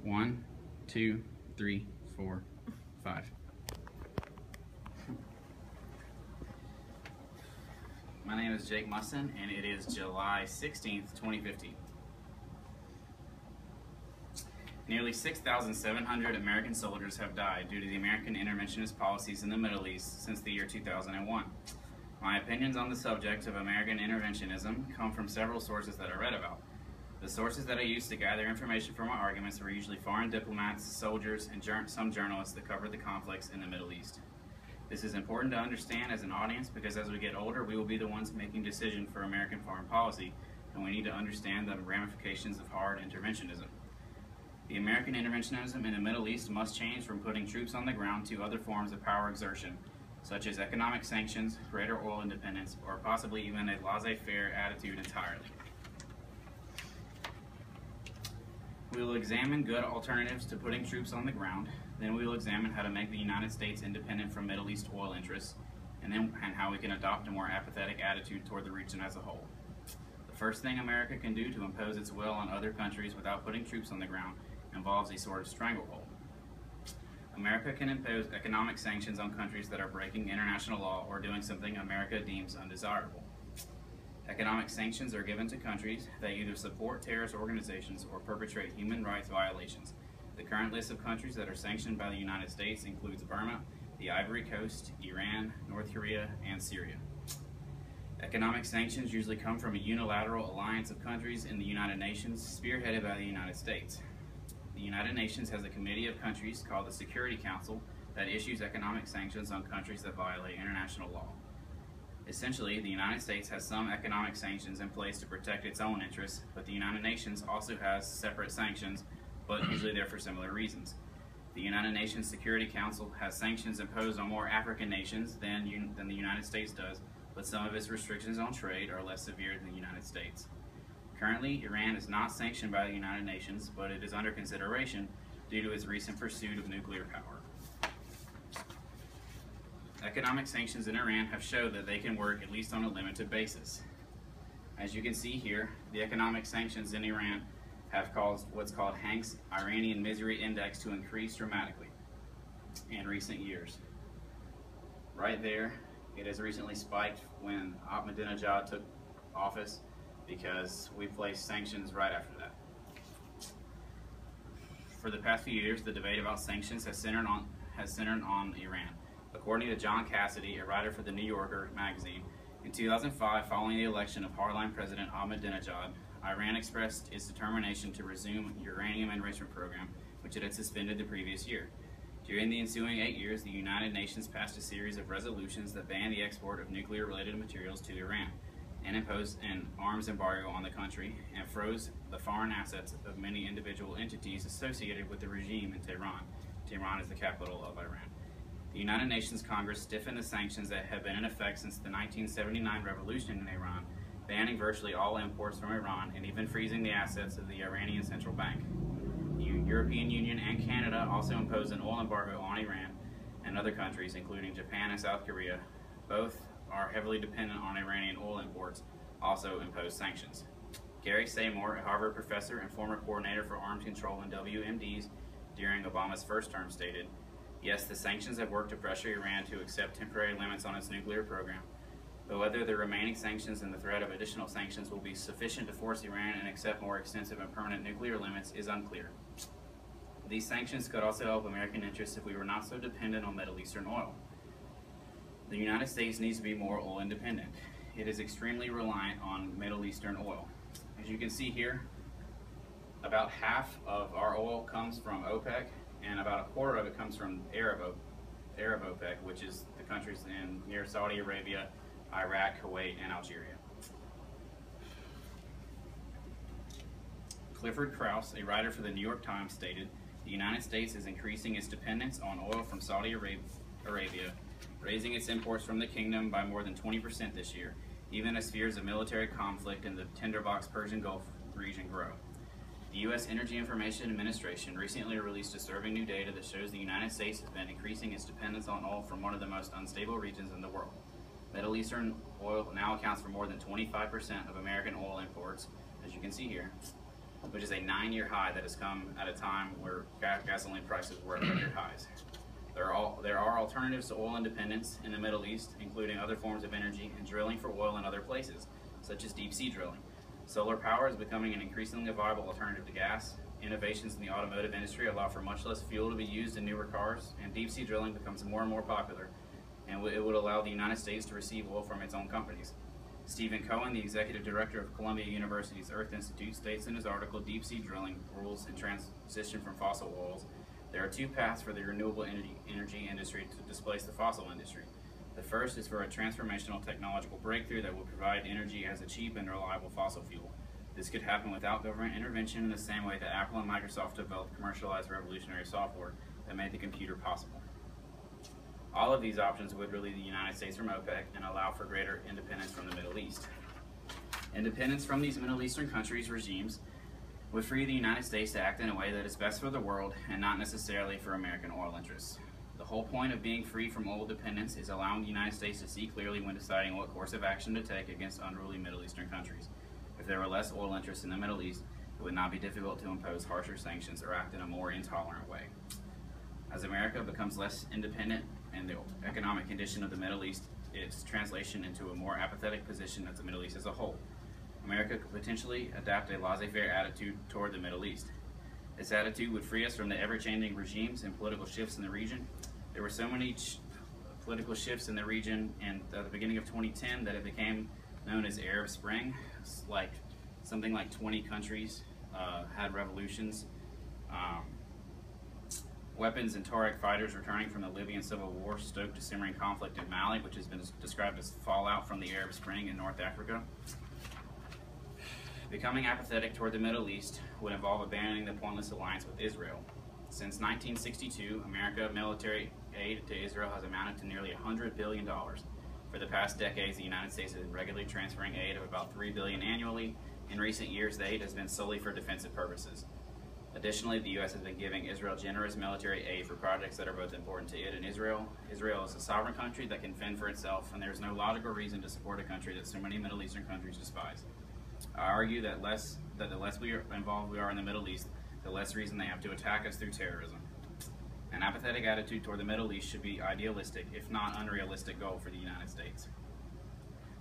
1, 2, 3, 4, 5. My name is Jake Musson, and it is July 16th, 2015. Nearly 6,700 American soldiers have died due to the American interventionist policies in the Middle East since the year 2001. My opinions on the subject of American interventionism come from several sources that I read about. The sources that I used to gather information for my arguments were usually foreign diplomats, soldiers, and some journalists that covered the conflicts in the Middle East. This is important to understand as an audience because as we get older, we will be the ones making decisions for American foreign policy, and we need to understand the ramifications of hard interventionism. The American interventionism in the Middle East must change from putting troops on the ground to other forms of power exertion, such as economic sanctions, greater oil independence, or possibly even a laissez-faire attitude entirely. We will examine good alternatives to putting troops on the ground, then we will examine how to make the United States independent from Middle East oil interests, and how we can adopt a more apathetic attitude toward the region as a whole. The first thing America can do to impose its will on other countries without putting troops on the ground involves a sort of stranglehold. America can impose economic sanctions on countries that are breaking international law or doing something America deems undesirable. Economic sanctions are given to countries that either support terrorist organizations or perpetrate human rights violations. The current list of countries that are sanctioned by the United States includes Burma, the Ivory Coast, Iran, North Korea, and Syria. Economic sanctions usually come from a unilateral alliance of countries in the United Nations, spearheaded by the United States. The United Nations has a committee of countries called the Security Council that issues economic sanctions on countries that violate international law. Essentially, the United States has some economic sanctions in place to protect its own interests, but the United Nations also has separate sanctions, but usually they're for similar reasons. The United Nations Security Council has sanctions imposed on more African nations than the United States does, but some of its restrictions on trade are less severe than the United States. Currently, Iran is not sanctioned by the United Nations, but it is under consideration due to its recent pursuit of nuclear power. Economic sanctions in Iran have shown that they can work at least on a limited basis. As you can see here, the economic sanctions in Iran have caused what's called Hank's Iranian Misery Index to increase dramatically in recent years. Right there, it has recently spiked when Ahmadinejad took office because we placed sanctions right after that. For the past few years, the debate about sanctions has centered on Iran. According to John Cassidy, a writer for the New Yorker magazine, in 2005, following the election of hardline President Ahmadinejad, Iran expressed its determination to resume uranium enrichment program, which it had suspended the previous year. During the ensuing 8 years, the United Nations passed a series of resolutions that banned the export of nuclear-related materials to Iran, and imposed an arms embargo on the country, and froze the foreign assets of many individual entities associated with the regime in Tehran. Tehran is the capital of Iran. The United Nations Congress stiffened the sanctions that have been in effect since the 1979 revolution in Iran, banning virtually all imports from Iran and even freezing the assets of the Iranian Central Bank. The European Union and Canada also imposed an oil embargo on Iran and other countries, including Japan and South Korea. Both are heavily dependent on Iranian oil imports, also imposed sanctions. Gary Seymour, a Harvard professor and former coordinator for arms control and WMDs during Obama's first term, stated, "Yes, the sanctions have worked to pressure Iran to accept temporary limits on its nuclear program, but whether the remaining sanctions and the threat of additional sanctions will be sufficient to force Iran and accept more extensive and permanent nuclear limits is unclear. These sanctions could also help American interests if we were not so dependent on Middle Eastern oil. The United States needs to be more oil independent. It is extremely reliant on Middle Eastern oil. As you can see here, about half of our oil comes from OPEC, and about a quarter of it comes from Arab OPEC, which is the countries near Saudi Arabia, Iraq, Kuwait, and Algeria." Clifford Krauss, a writer for the New York Times, stated, "The United States is increasing its dependence on oil from Saudi Arabia, raising its imports from the kingdom by more than 20% this year, even as fears of military conflict in the tinderbox Persian Gulf region grow." The U.S. Energy Information Administration recently released disturbing new data that shows the United States has been increasing its dependence on oil from one of the most unstable regions in the world. Middle Eastern oil now accounts for more than 25% of American oil imports, as you can see here, which is a 9-year high that has come at a time where gasoline prices were at record highs. There are alternatives to oil independence in the Middle East, including other forms of energy and drilling for oil in other places, such as deep-sea drilling. Solar power is becoming an increasingly viable alternative to gas. Innovations in the automotive industry allow for much less fuel to be used in newer cars, and deep-sea drilling becomes more and more popular, and it would allow the United States to receive oil from its own companies. Stephen Cohen, the executive director of Columbia University's Earth Institute, states in his article, Deep-Sea Drilling, Rules and Transition from Fossil Oils, there are two paths for the renewable energy industry to displace the fossil industry. The first is for a transformational technological breakthrough that will provide energy as a cheap and reliable fossil fuel. This could happen without government intervention in the same way that Apple and Microsoft developed commercialized revolutionary software that made the computer possible. All of these options would relieve the United States from OPEC and allow for greater independence from the Middle East. Independence from these Middle Eastern countries' regimes would free the United States to act in a way that is best for the world and not necessarily for American oil interests. The whole point of being free from oil dependence is allowing the United States to see clearly when deciding what course of action to take against unruly Middle Eastern countries. If there were less oil interests in the Middle East, it would not be difficult to impose harsher sanctions or act in a more intolerant way. As America becomes less independent and the economic condition of the Middle East, its translation into a more apathetic position of the Middle East as a whole. America could potentially adopt a laissez-faire attitude toward the Middle East. This attitude would free us from the ever-changing regimes and political shifts in the region. There were so many political shifts in the region and at the beginning of 2010 that it became known as Arab Spring. Like something like 20 countries had revolutions. Weapons and Tuareg fighters returning from the Libyan civil war stoked a simmering conflict in Mali, which has been described as fallout from the Arab Spring in North Africa. Becoming apathetic toward the Middle East would involve abandoning the pointless alliance with Israel. Since 1962, American military aid to Israel has amounted to nearly $100 billion. For the past decades, the United States has been regularly transferring aid of about $3 billion annually. In recent years, the aid has been solely for defensive purposes. Additionally, the U.S. has been giving Israel generous military aid for projects that are both important to it and Israel. Israel is a sovereign country that can fend for itself, and there is no logical reason to support a country that so many Middle Eastern countries despise. I argue that the less involved we are in the Middle East, the less reason they have to attack us through terrorism. An apathetic attitude toward the Middle East should be idealistic, if not unrealistic, goal for the United States.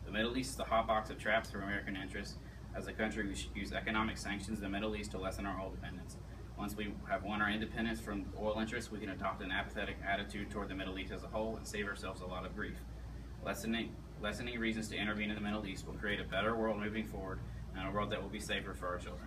The Middle East is the hot box of traps for American interests. As a country, we should use economic sanctions in the Middle East to lessen our oil dependence. Once we have won our independence from oil interests, we can adopt an apathetic attitude toward the Middle East as a whole and save ourselves a lot of grief. Lessening reasons to intervene in the Middle East will create a better world moving forward and a world that will be safer for our children.